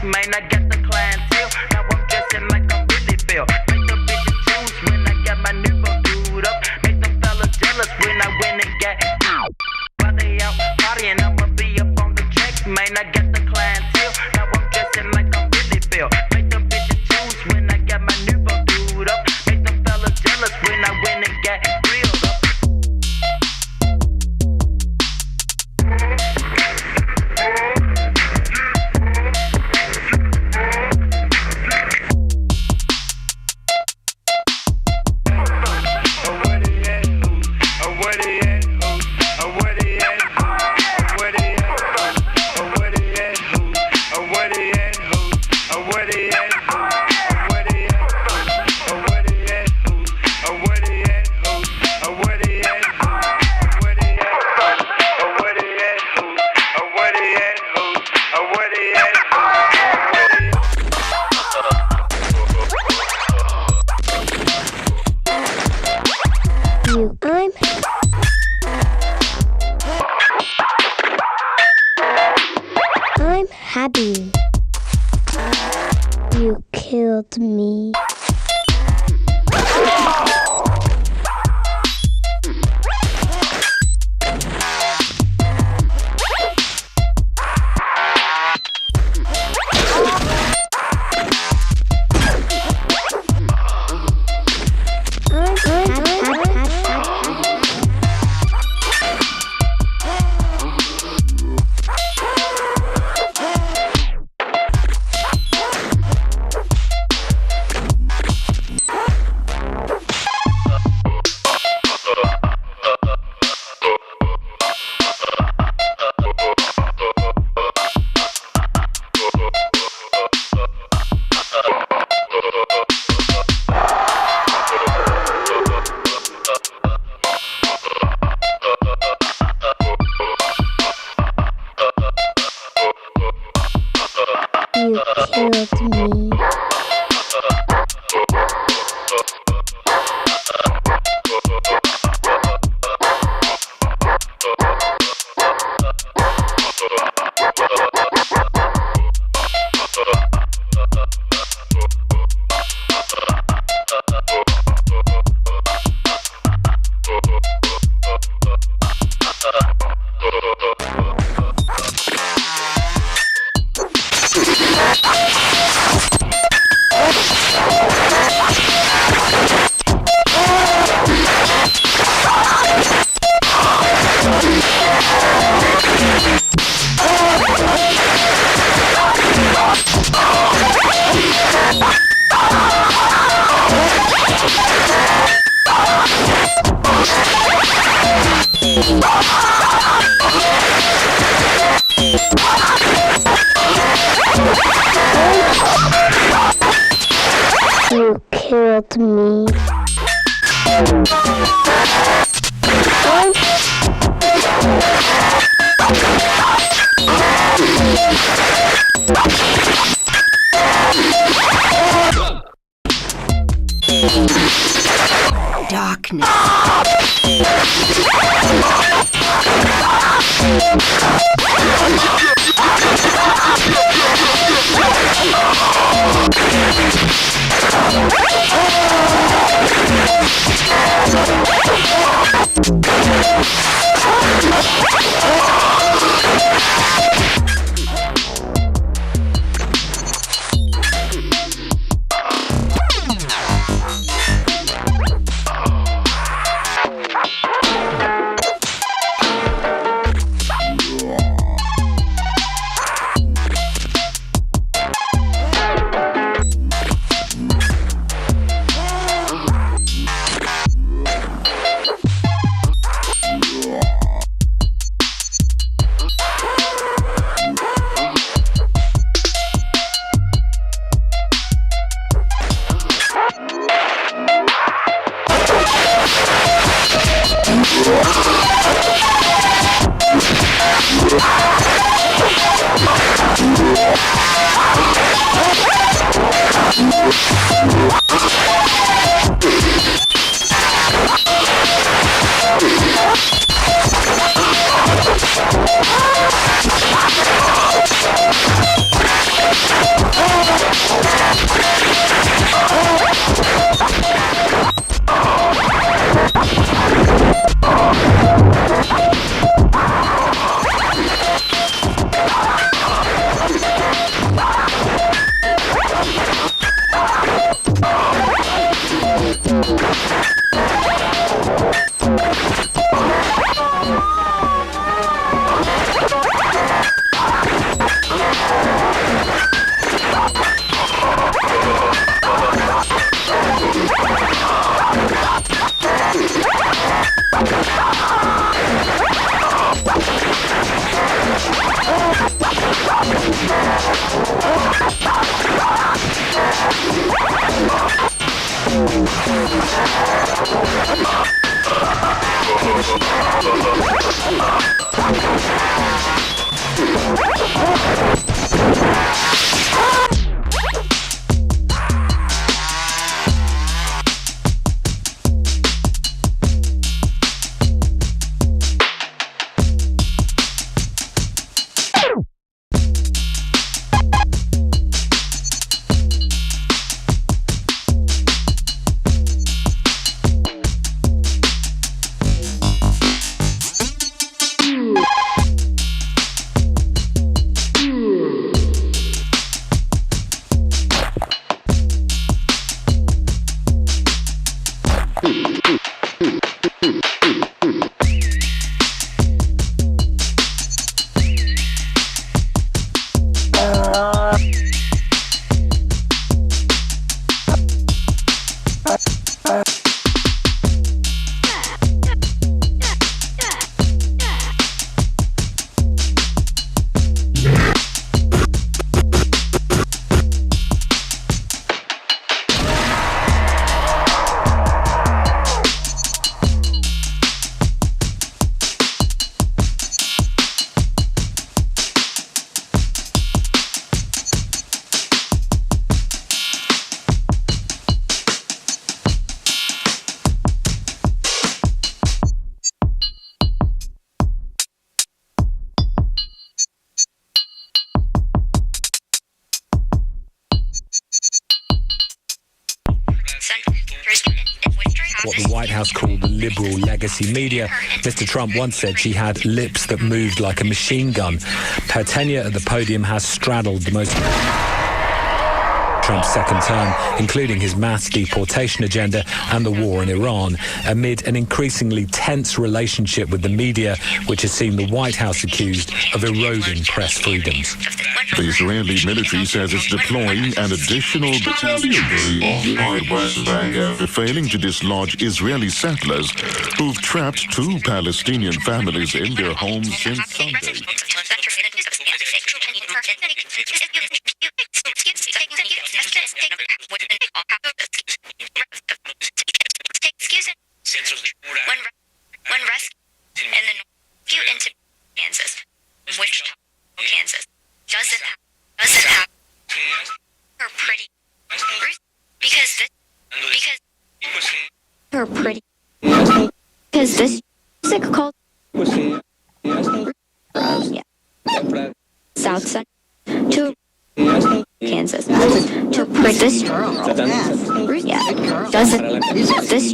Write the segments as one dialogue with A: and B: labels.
A: Man, I got the clientele. Now I'm dressing like I really feel. Make them bitches Abby, you killed me. You killed me. You killed me.
B: Darkness. What the White House called the liberal legacy media. Mr. Trump once said she had lips that moved like a machine gun. Her tenure at the podium has straddled the most Trump's second term, including his mass deportation agenda and the war in Iran, amid an increasingly tense relationship with the media, which has seen the White House accused of eroding press freedoms.
C: The Israeli military says it's deploying an additional battalion occupied West Bank, failing to dislodge Israeli settlers who've trapped two Palestinian families in their homes since Sunday.
D: When rescued in the north into Kansas, Wichita, Kansas, doesn't have her pretty because her pretty because this music called South Central to Kansas to pretty this doesn't this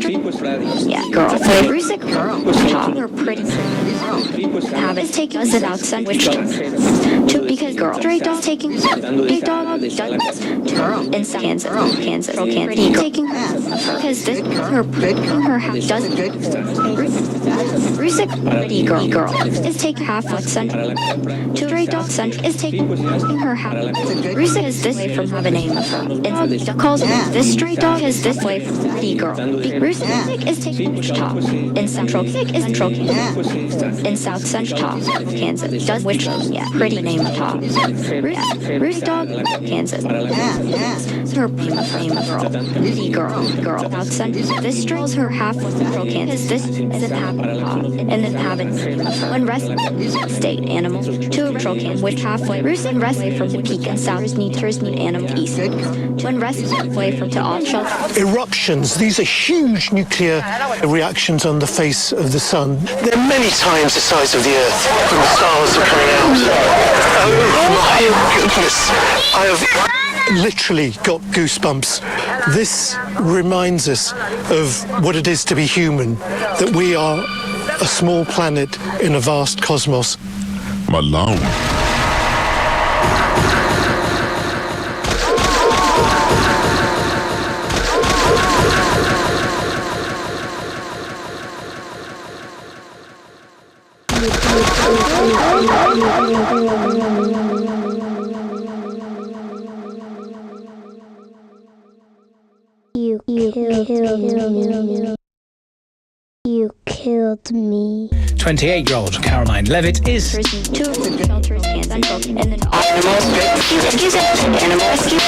D: girl music her pretty habits taking us outside Wichita to because girl Stray Dog taking big dog in Kansas taking because this her house doesn't music pretty girl is taking half what central to Stray Dog Central is taking her house music is this way from have a name of her in calls this Stray Dog is this way from pretty girl music is taking Wichita in Central is Central in South Central Kansas does which pretty name of top Ruth Dog Kansas her name of girl pretty girl South Central this strays her half with Central Kansas this is inhabitant top and inhabitant when rest state animal to Central Kansas which halfway Ruth and rest from the peak and south need animal east when rest away from to all shelter
E: eruptions. These are huge nuclear reactions on the face of the sun. They're many times the size of the Earth when the stars are coming out. Oh my goodness. I have literally got goosebumps. This reminds us of what it is to be human, that we are a small planet in a vast cosmos.
C: Malone.
A: You killed me.
F: 28-year-old Caroline Levitt is
D: two shelters and then animal rescue and animal rescue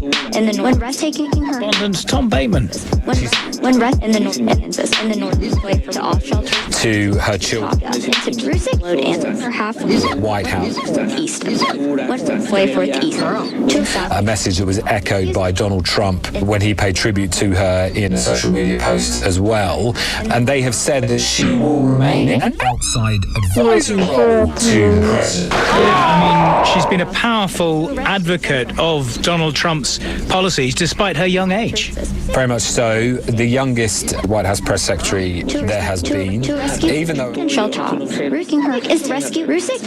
D: in the north, breathtaking her.
F: Correspondent Tom Bateman.
D: When rest in the north way for the off shelter
B: To her children,
D: into Rusick load and her half
B: White House.
D: east. One way for the east to south.
B: A message that was echoed by Donald Trump when he paid tribute to her in a social media post as well. And they have said that she will remain an outside advisor role to the president.
F: I mean, she's been a powerful advocate of Donald Trump's policies despite her young age.
B: Very much so. The youngest White House press secretary there has been, even though
D: Shelter. Ruking her is rescue Rusick.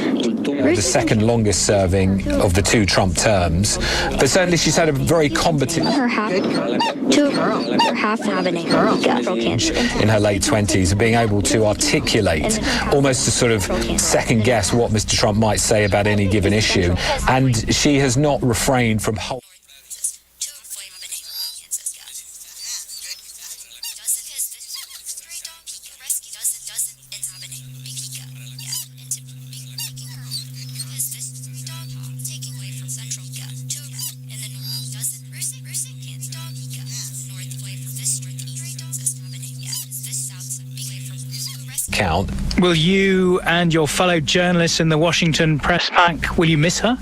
B: the second longest serving of the two Trump terms. But certainly she's had a very combative
D: Her half to her half having a cancer.
B: in her late 20s, being able to articulate almost to sort of second guess what Mr. Trump might say about any given issue. And she has not refrained from holding count.
F: Will you and your fellow journalists in the Washington press pack, will you miss her?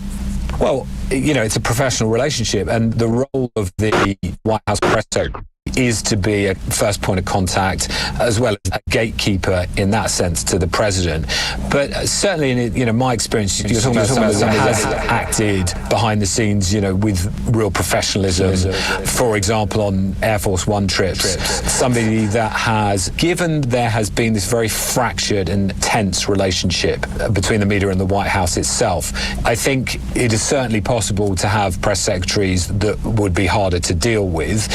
B: Well, you know, it's a professional relationship, and the role of the White House press secretary is to be a first point of contact as well as a gatekeeper in that sense to the president. But certainly in my experience, you're talking about someone that has acted behind the scenes, with real professionalism. For example, on Air Force One trips, somebody that has, given there has been this very fractured and tense relationship between the media and the White House itself, I think it is certainly possible to have press secretaries that would be harder to deal with.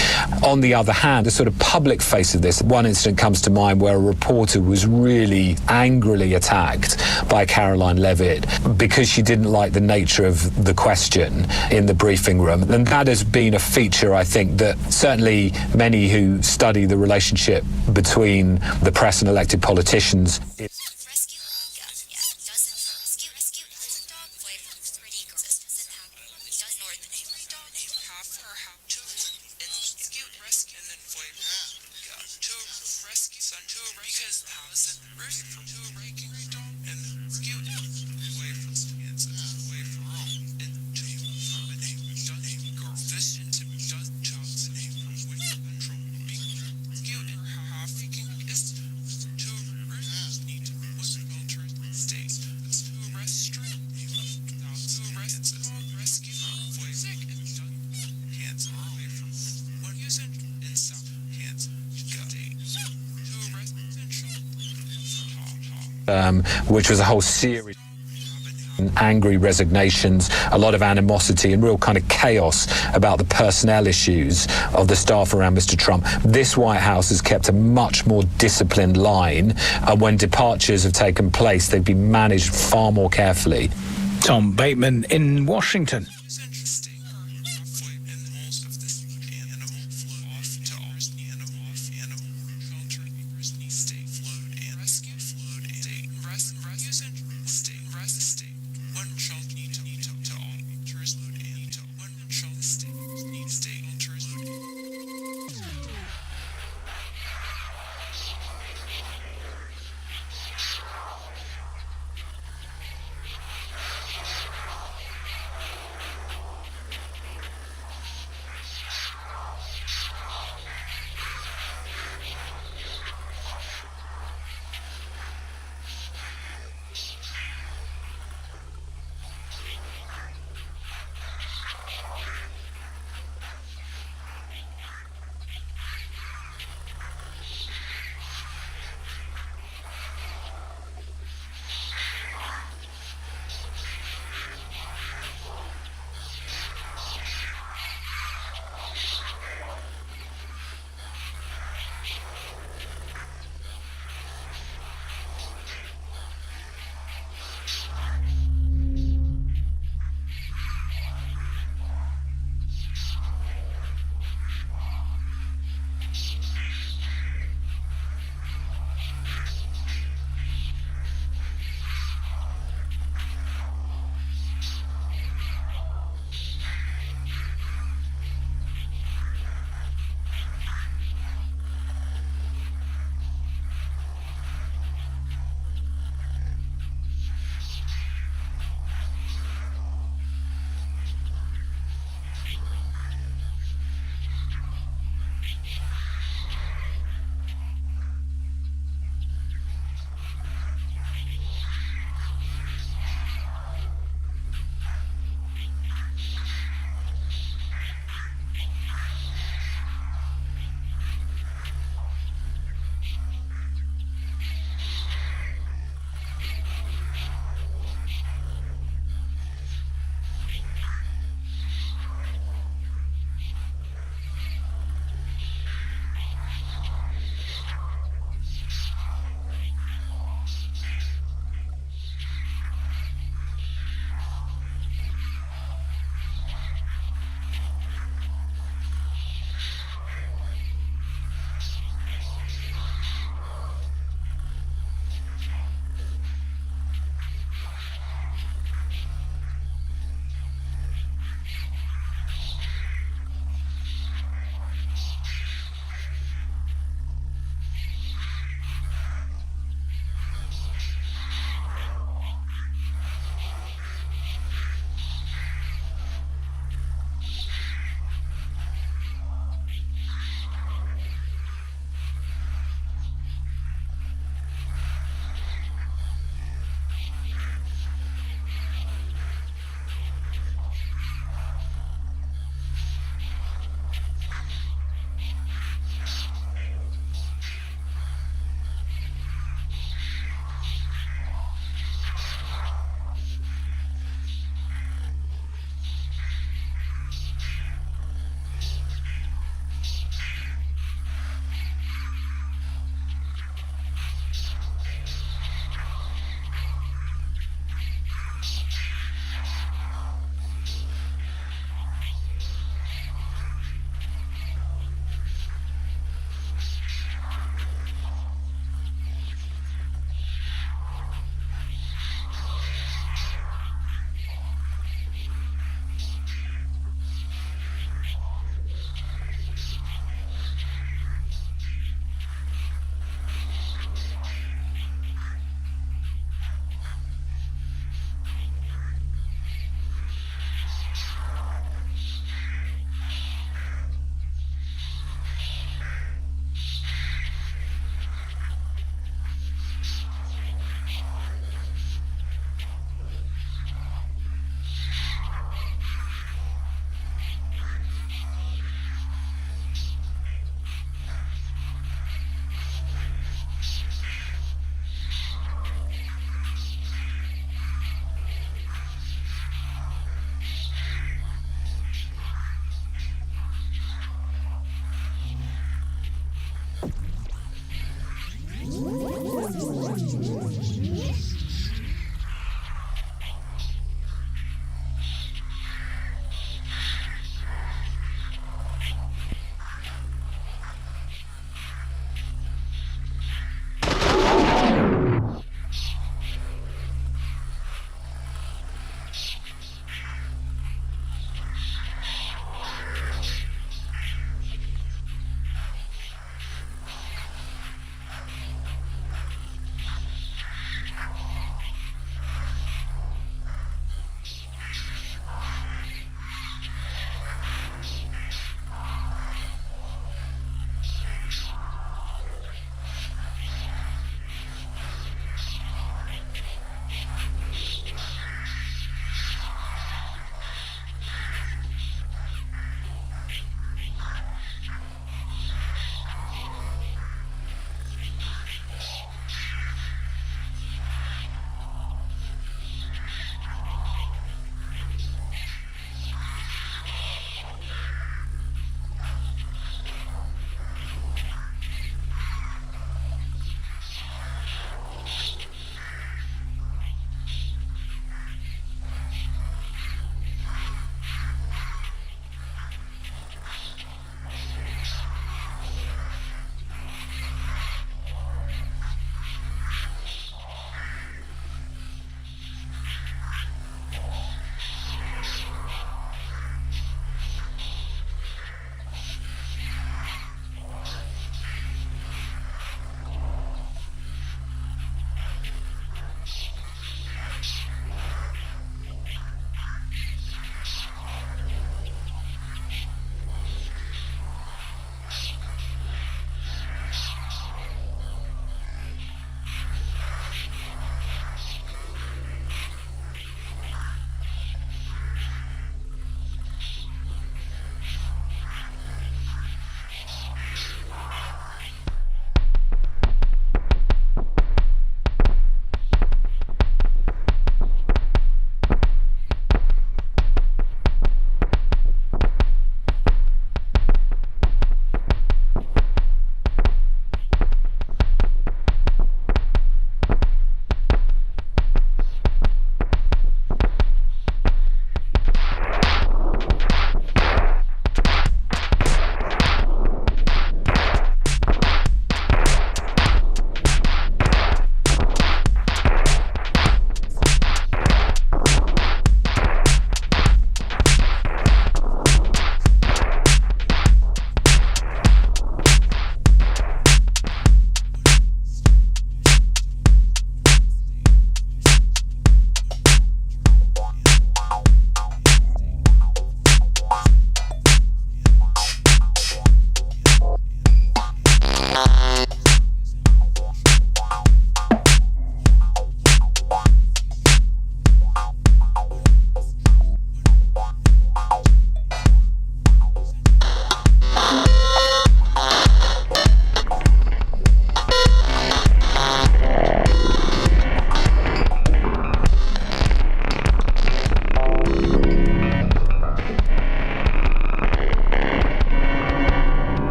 B: On the other hand, the sort of public face of this, one incident comes to mind where a reporter was really angrily attacked by Caroline Levitt because she didn't like the nature of the question in the briefing room. And that has been a feature, I think, that certainly many who study the relationship between the press and elected politicians which was a whole series of angry resignations, a lot of animosity and real kind of chaos about the personnel issues of the staff around Mr. Trump. This White House has kept a much more disciplined line, and when departures have taken place, they've been managed far more carefully.
F: Tom Bateman in Washington.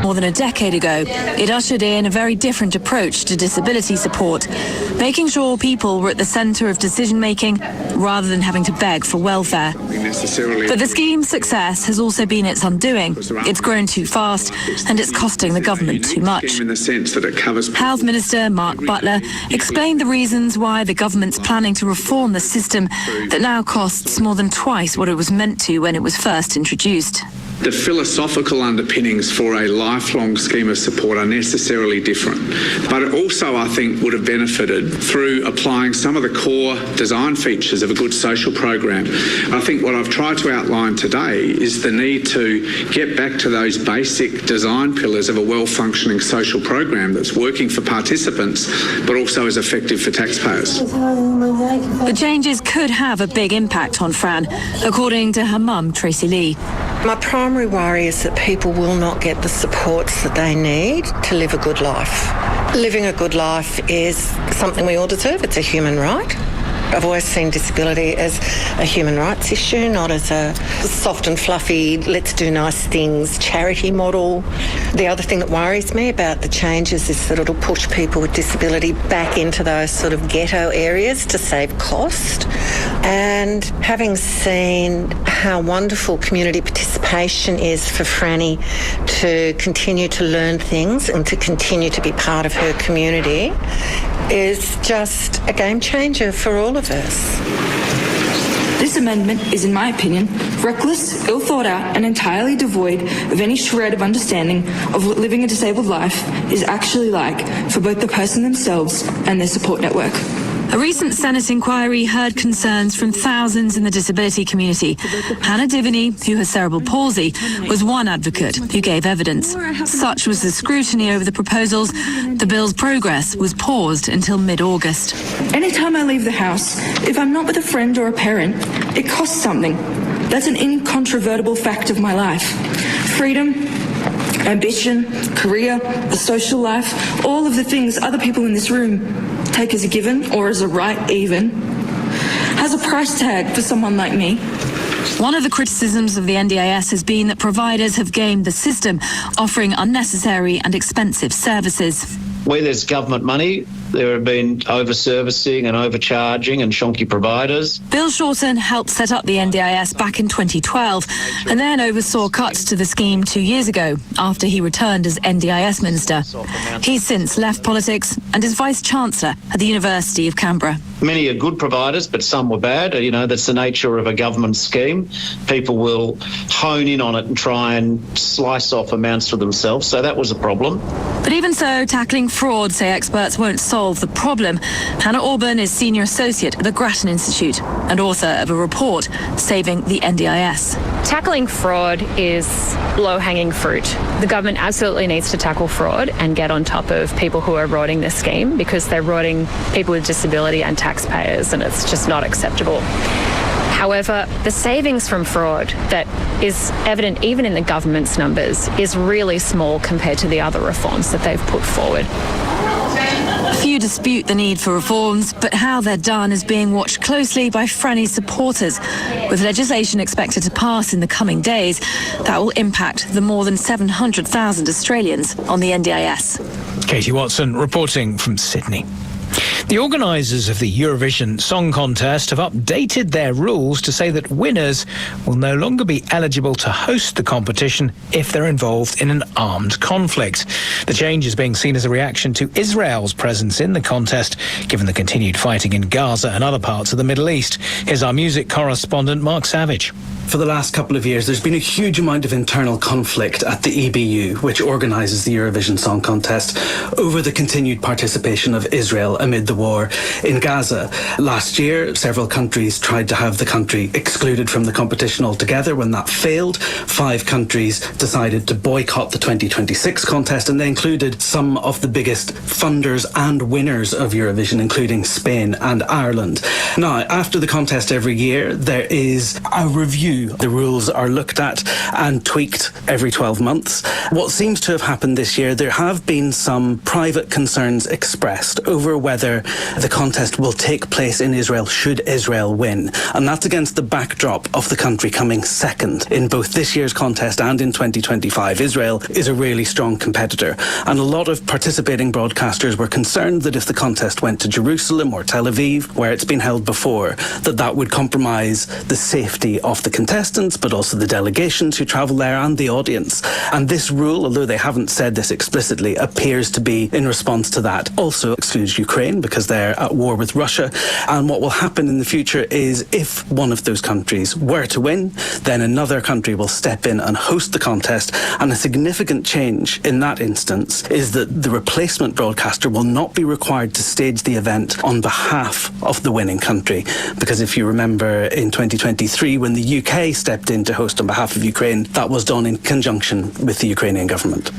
G: More than a decade ago, it ushered in a very different approach to disability support, making sure people were at the centre of decision-making rather than having to beg for welfare. But the scheme's success has also been its undoing. It's grown too fast and it's costing the government too much. Health Minister Mark Butler explained the reasons why the government's planning to reform the system that now costs more than twice what it was meant to when it was first introduced.
H: The philosophical underpinnings for a lifelong scheme of support are necessarily different, but it also, I think, would have benefited through applying some of the core design features of a good social program. I think what I've tried to outline today is the need to get back to those basic design pillars of a well-functioning social program that's working for participants, but also is effective for taxpayers.
G: The changes could have a big impact on Fran, according to her mum, Tracy Lee.
I: My primary worry is that people will not get the supports that they need to live a good life. Living a good life is something we all deserve. It's a human right. I've always seen disability as a human rights issue, not as a soft and fluffy, let's do nice things charity model. The other thing that worries me about the changes is that it'll push people with disability back into those sort of ghetto areas to save cost. And having seen how wonderful community participation is for Franny to continue to learn things and to continue to be part of her community is just a game changer for all of us.
J: This amendment is, in my opinion, reckless, ill thought out, and entirely devoid of any shred of understanding of what living a disabled life is actually like for both the person themselves and their support network.
G: A recent Senate inquiry heard concerns from thousands in the disability community. Hannah Divany, who has cerebral palsy, was one advocate who gave evidence. Such was the scrutiny over the proposals, the bill's progress was paused until mid-August.
J: Anytime I leave the house, if I'm not with a friend or a parent, it costs something. That's an incontrovertible fact of my life. Freedom, ambition, career, a social life, all of the things other people in this room take as a given or as a right even, has a price tag for someone like me.
G: One of the criticisms of the NDIS has been that providers have gamed the system, offering unnecessary and expensive services.
K: Where there's government money, there have been over-servicing and overcharging and shonky providers.
G: Bill Shorten helped set up the NDIS back in 2012 and then oversaw cuts to the scheme 2 years ago after he returned as NDIS Minister. He's since left politics and is Vice-Chancellor at the University of Canberra.
K: Many are good providers, but some were bad. You know, that's the nature of a government scheme. People will hone in on it and try and slice off amounts for themselves, so that was a problem.
G: But even so, tackling fraud, say experts, won't solve the problem. Hannah Orban is Senior Associate at the Grattan Institute and author of a report, Saving the NDIS.
L: Tackling fraud is low-hanging fruit. The government absolutely needs to tackle fraud and get on top of people who are rorting this scheme, because they're rorting people with disability and taxpayers, and it's just not acceptable. However, the savings from fraud that is evident even in the government's numbers is really small compared to the other reforms that they've put forward.
G: Few dispute the need for reforms, but how they're done is being watched closely by Franny's supporters, with legislation expected to pass in the coming days that will impact the more than 700,000 Australians on the NDIS.
F: Katie Watson reporting from Sydney. The organisers of the Eurovision Song Contest have updated their rules to say that winners will no longer be eligible to host the competition if they're involved in an armed conflict. The change is being seen as a reaction to Israel's presence in the contest, given the continued fighting in Gaza and other parts of the Middle East. Here's our music correspondent, Mark Savage.
M: For the last couple of years, there's been a huge amount of internal conflict at the EBU, which organises the Eurovision Song Contest, over the continued participation of Israel amid the war in Gaza. Last year, several countries tried to have the country excluded from the competition altogether. When that failed, 5 countries decided to boycott the 2026 contest, and they included some of the biggest funders and winners of Eurovision, including Spain and Ireland. Now, after the contest every year, there is a review. The rules are looked at and tweaked every 12 months. What seems to have happened this year, there have been some private concerns expressed over whether the contest will take place in Israel should Israel win. And that's against the backdrop of the country coming second in both this year's contest and in 2025. Israel is a really strong competitor. And a lot of participating broadcasters were concerned that if the contest went to Jerusalem or Tel Aviv, where it's been held before, that would compromise the safety of the contestants, but also the delegations who travel there and the audience. And this rule, although they haven't said this explicitly, appears to be in response to that. Also excludes Ukraine because they're at war with Russia. And what will happen in the future is if one of those countries were to win, then another country will step in and host the contest. And a significant change in that instance is that the replacement broadcaster will not be required to stage the event on behalf of the winning country. Because if you remember in 2023, when the UK stepped in to host on behalf of Ukraine, that was done in conjunction with the Ukrainian government.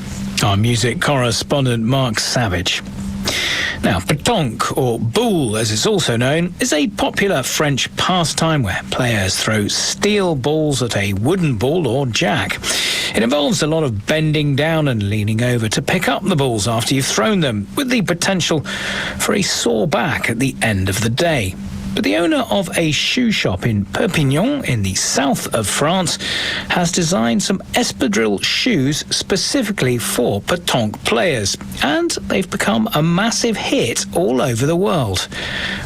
F: Our music correspondent Mark Savage. Now, pétanque, or boule as it's also known, is a popular French pastime where players throw steel balls at a wooden ball or jack. It involves a lot of bending down and leaning over to pick up the balls after you've thrown them, with the potential for a sore back at the end of the day. But the owner of a shoe shop in Perpignan in the south of France has designed some espadrille shoes specifically for pétanque players, and they've become a massive hit all over the world.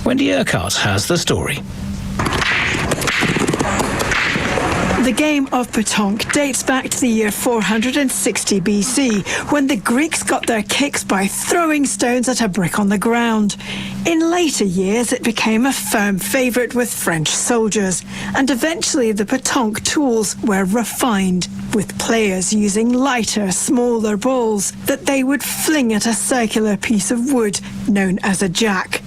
F: Wendy Urquhart has the story.
N: The game of pétanque dates back to the year 460 BC, when the Greeks got their kicks by throwing stones at a brick on the ground. In later years, it became a firm favourite with French soldiers, and eventually the pétanque tools were refined, with players using lighter, smaller balls that they would fling at a circular piece of wood known as a jack.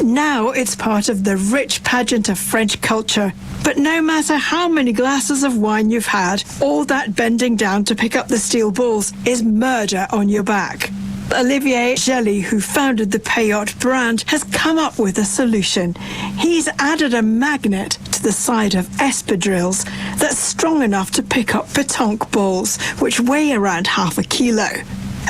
N: Now it's part of the rich pageant of French culture. But no matter how many glasses of wine you've had, all that bending down to pick up the steel balls is murder on your back. Olivier Gelly, who founded the Peyote brand, has come up with a solution. He's added a magnet to the side of espadrilles that's strong enough to pick up pétanque balls, which weigh around half a kilo.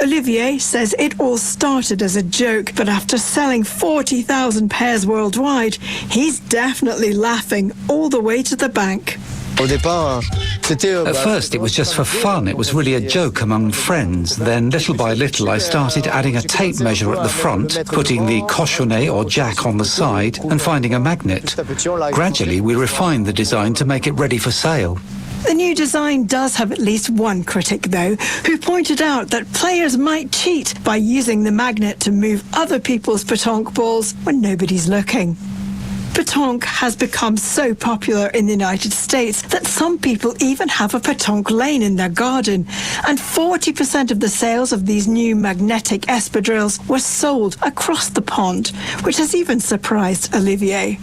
N: Olivier says it all started as a joke, but after selling 40,000 pairs worldwide, he's definitely laughing all the way to the bank.
O: At first it was just for fun, it was really a joke among friends. Then little by little I started adding a tape measure at the front, putting the cochonnet or jack on the side and finding a magnet. Gradually we refined the design to make it ready for sale.
N: The new design does have at least one critic, though, who pointed out that players might cheat by using the magnet to move other people's pétanque balls when nobody's looking. Pétanque has become so popular in the United States that some people even have a pétanque lane in their garden, and 40% of the sales of these new magnetic espadrilles were sold across the pond, which has even surprised Olivier.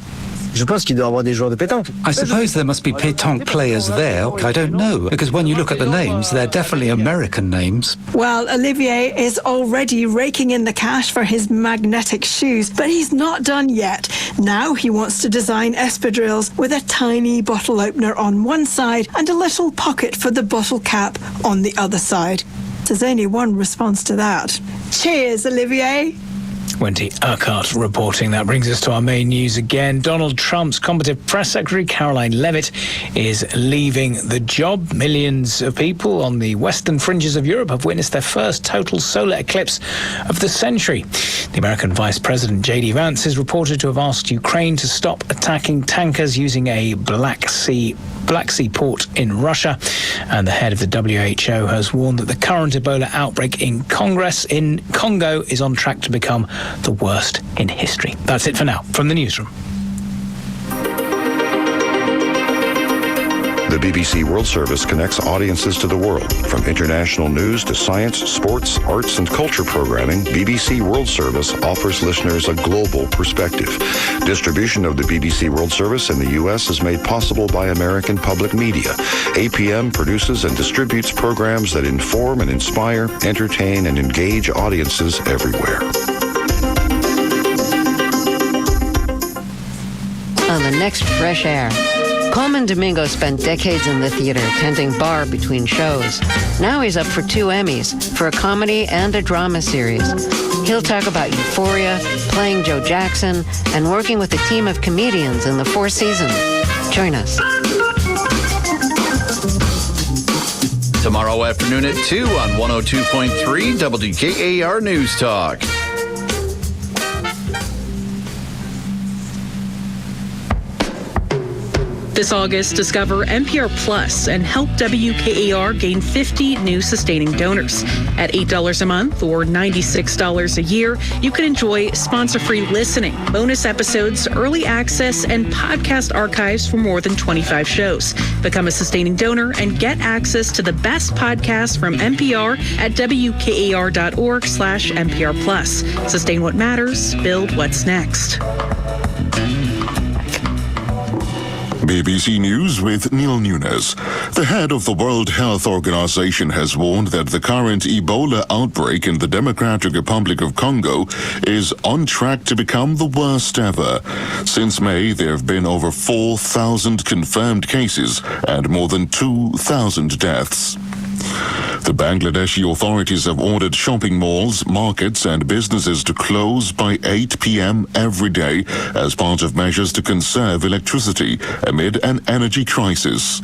O: I suppose there must be pétanque players there. I don't know, because when you look at the names, they're definitely American names.
N: Well, Olivier is already raking in the cash for his magnetic shoes, but he's not done yet. Now he wants to design espadrilles with a tiny bottle opener on one side and a little pocket for the bottle cap on the other side. There's only one response to that. Cheers, Olivier.
F: Wendy Urquhart reporting. That brings us to our main news again. Donald Trump's combative press secretary, Caroline Leavitt, is leaving the job. Millions of people on the western fringes of Europe have witnessed their first total solar eclipse of the century. The American Vice President, J.D. Vance, is reported to have asked Ukraine to stop attacking tankers using a Black Sea port in Russia. And the head of the WHO has warned that the current Ebola outbreak in Congo is on track to become the worst in history. That's it for now from the newsroom.
P: The BBC World Service connects audiences to the world. From international news to science, sports, arts, and culture programming, BBC World Service offers listeners a global perspective. Distribution of the BBC World Service in the U.S. is made possible by American Public Media. APM produces and distributes programs that inform and inspire, entertain, and engage audiences everywhere.
Q: On the next Fresh Air. Colman Domingo spent decades in the theater, tending bar between shows. Now he's up for 2 Emmys, for a comedy and a drama series. He'll talk about Euphoria, playing Joe Jackson, and working with a team of comedians in the 4 seasons. Join us.
R: Tomorrow afternoon at 2 on 102.3 WKAR News Talk.
S: This August, discover NPR Plus and help WKAR gain 50 new sustaining donors. At $8 a month or $96 a year, you can enjoy sponsor-free listening, bonus episodes, early access, and podcast archives for more than 25 shows. Become a sustaining donor and get access to the best podcasts from NPR at WKAR.org/NPR Plus. Sustain what matters, build what's next.
C: BBC News with Neil Nunes. The head of the World Health Organization has warned that the current Ebola outbreak in the Democratic Republic of Congo is on track to become the worst ever. Since May, there have been over 4,000 confirmed cases and more than 2,000 deaths. The Bangladeshi authorities have ordered shopping malls, markets and businesses to close by 8 p.m. every day as part of measures to conserve electricity amid an energy crisis.